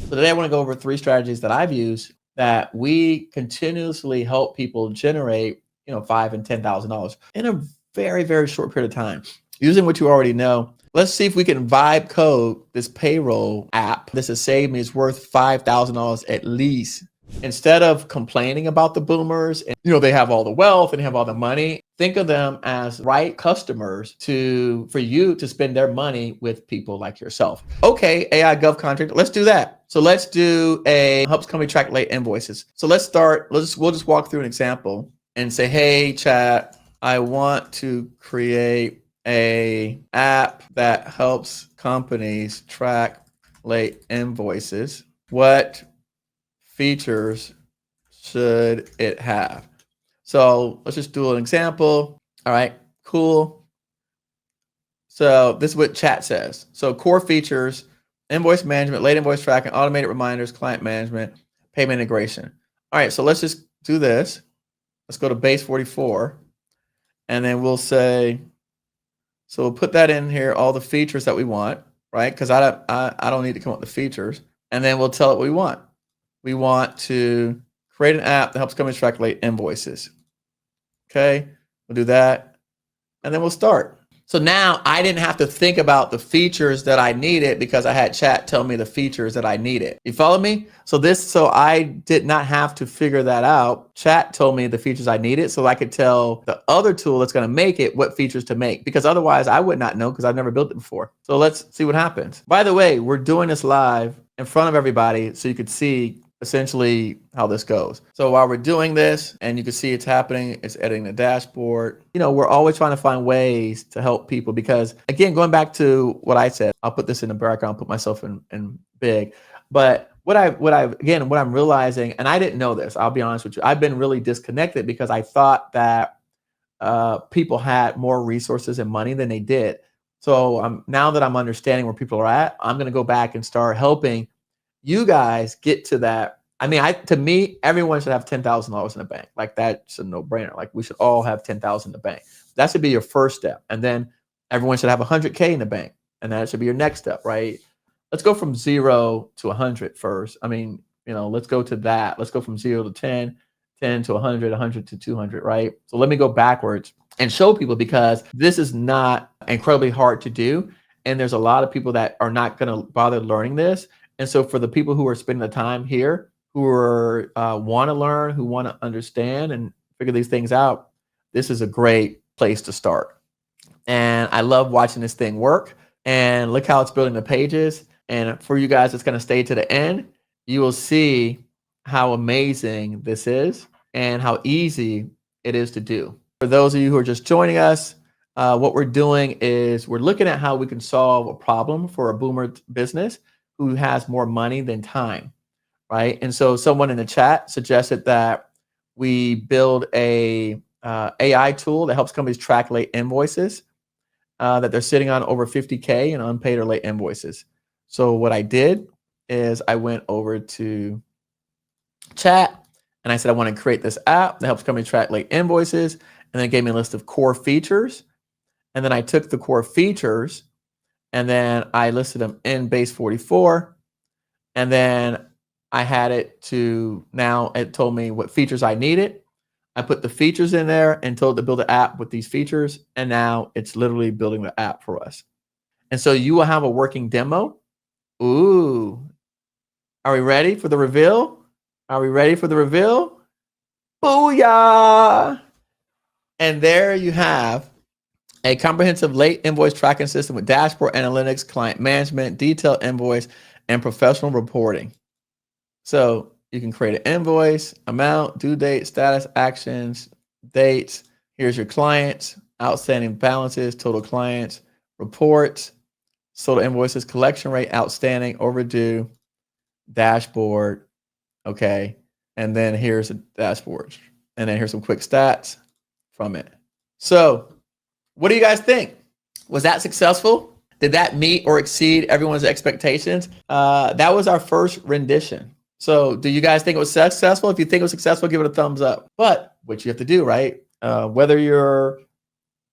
So today I want to go over 3 strategies that I've used that we continuously help people generate, $5 and $10,000 in a very, very short period of time. Using what you already know, let's see if we can vibe code this payroll app. This has saved me, it's worth $5,000 at least. Instead of complaining about the boomers and they have all the wealth and have all the money, think of them as right customers for you to spend their money with people like yourself. Okay, AI Gov contract, let's do that. So let's do helps company track late invoices. So let's start, we'll just walk through an example and say, hey chat, I want to create a app that helps companies track late invoices. What features should it have? So let's just do an example. All right, cool. So this is what chat says. So core features, invoice management, late invoice tracking, automated reminders, client management, payment integration. All right, so let's just do this. Let's go to base 44 and then we'll say, so we'll put that in here, all the features that we want, right? Because I don't need to come up with the features. And then we'll tell it what we want. We want to create an app that helps companies track late invoices. Okay, we'll do that. And then we'll start. So now I didn't have to think about the features that I needed because I had chat tell me the features that I needed. You follow me? So I did not have to figure that out. Chat told me the features I needed so I could tell the other tool that's going to make it what features to make, because otherwise I would not know because I've never built it before. So let's see what happens. By the way, we're doing this live in front of everybody so you could see essentially how this goes. So while we're doing this and you can see it's happening, it's editing the dashboard. We're always trying to find ways to help people because, again, going back to what I said, I'll put this in the background, put myself in big. But what I'm realizing, and I didn't know this, I'll be honest with you, I've been really disconnected because I thought that people had more resources and money than they did. So now that I'm understanding where people are at, I'm going to go back and start helping you guys get to that. I mean, to me, everyone should have $10,000 in the bank. Like that's a no-brainer. Like we should all have 10,000 in the bank. That should be your first step. And then everyone should have 100K in the bank. And that should be your next step, right? Let's go from 0 to 100 first. I mean, let's go to that. Let's go from 0 to 10, 10 to 100, 100 to 200, right? So let me go backwards and show people, because this is not incredibly hard to do. And there's a lot of people that are not going to bother learning this. And so for the people who are spending the time here, who are want to learn, who want to understand and figure these things out, this is a great place to start. And I love watching this thing work. And look how it's building the pages. And for you guys that's going to stay to the end, you will see how amazing this is and how easy it is to do. For those of you who are just joining us, what we're doing is we're looking at how we can solve a problem for a boomer business who has more money than time, right? And so someone in the chat suggested that we build a AI tool that helps companies track late invoices that they're sitting on over 50K in unpaid or late invoices. So what I did is I went over to chat and I said, I want to create this app that helps companies track late invoices. And then it gave me a list of core features. And then I took the core features and then I listed them in base 44. And then I had it now it told me what features I needed. I put the features in there and told it to build an app with these features. And now it's literally building the app for us. And so you will have a working demo. Ooh, are we ready for the reveal? Are we ready for the reveal? Booyah! And there you have a comprehensive late invoice tracking system with dashboard analytics, client management, detailed invoice, and professional reporting. So you can create an invoice, amount, due date, status, actions, dates. Here's your clients, outstanding balances, total clients, reports, total invoices, collection rate, outstanding, overdue, dashboard. Okay. And then here's a dashboard. And then here's some quick stats from it. So what do you guys think? Was that successful? Did that meet or exceed everyone's expectations? That was our first rendition. So do you guys think it was successful? If you think it was successful, give it a thumbs up. But what you have to do, right? Whether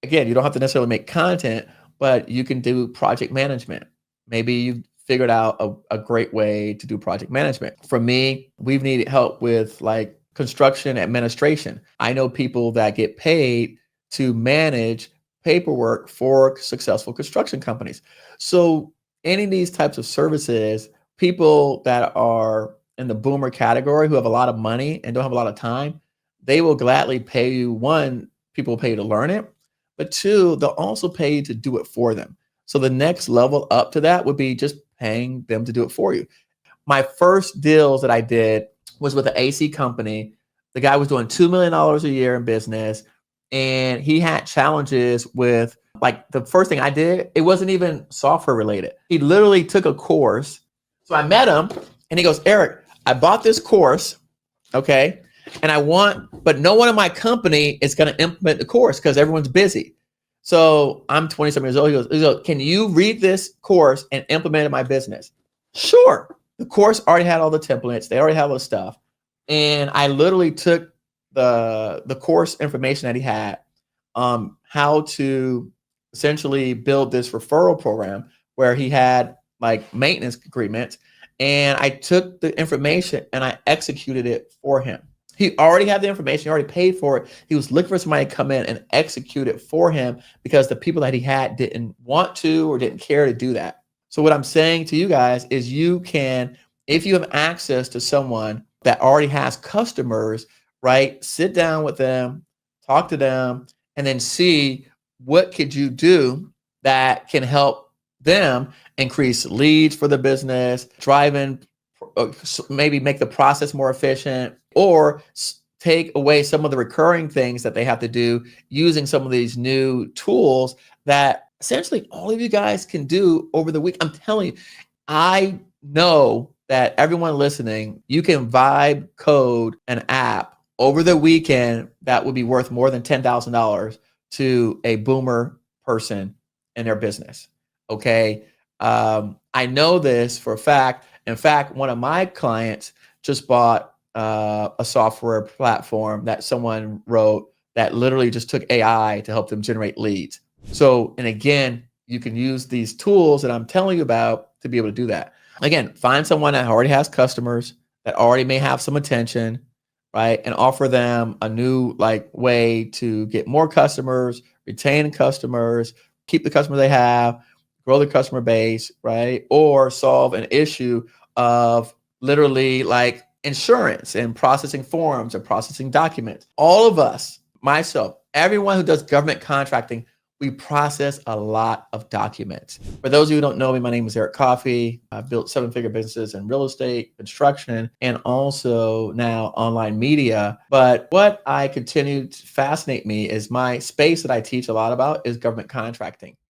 again, you don't have to necessarily make content, but you can do project management. Maybe you figured out a great way to do project management. For me, we've needed help with like construction administration. I know people that get paid to manage paperwork for successful construction companies. So any of these types of services, people that are in the boomer category who have a lot of money and don't have a lot of time, they will gladly pay you. One, people will pay you to learn it, but two, they'll also pay you to do it for them. So the next level up to that would be just paying them to do it for you. My first deals that I did was with an AC company. The guy was doing $2 million a year in business, and he had challenges with, like, the first thing I did, it wasn't even software related. He literally took a course. So I met him and he goes, Eric, I bought this course, okay? And but no one in my company is going to implement the course because everyone's busy. So I'm 27 years old. He goes, can you read this course and implement it in my business? Sure. The course already had all the templates. They already had all the stuff. And I literally took the course information that he had, how to essentially build this referral program where he had like maintenance agreements. And I took the information and I executed it for him. He already had the information. He already paid for it. He was looking for somebody to come in and execute it for him because the people that he had didn't want to or didn't care to do that. So what I'm saying to you guys is you can, if you have access to someone that already has customers, right? Sit down with them, talk to them, and then see what could you do that can help them increase leads for the business, drive in, maybe make the process more efficient, or take away some of the recurring things that they have to do using some of these new tools that essentially all of you guys can do over the week. I'm telling you, I know that everyone listening, you can vibe code an app over the weekend that would be worth more than $10,000 to a boomer person in their business. Okay. I know this for a fact. In fact, one of my clients just bought a software platform that someone wrote that literally just took AI to help them generate leads. So, and again, you can use these tools that I'm telling you about to be able to do that. Again, find someone that already has customers, that already may have some attention, right? And offer them a new like way to get more customers, retain customers, keep the customers they have, grow the customer base, right? Or solve an issue of literally like insurance and processing forms and processing documents. All of us, myself, everyone who does government contracting, we process a lot of documents. For those of you who don't know me, my name is Eric Coffey. I've built 7-figure businesses in real estate, construction, and also now online media. But what I continue to fascinate me is my space that I teach a lot about is government contracting.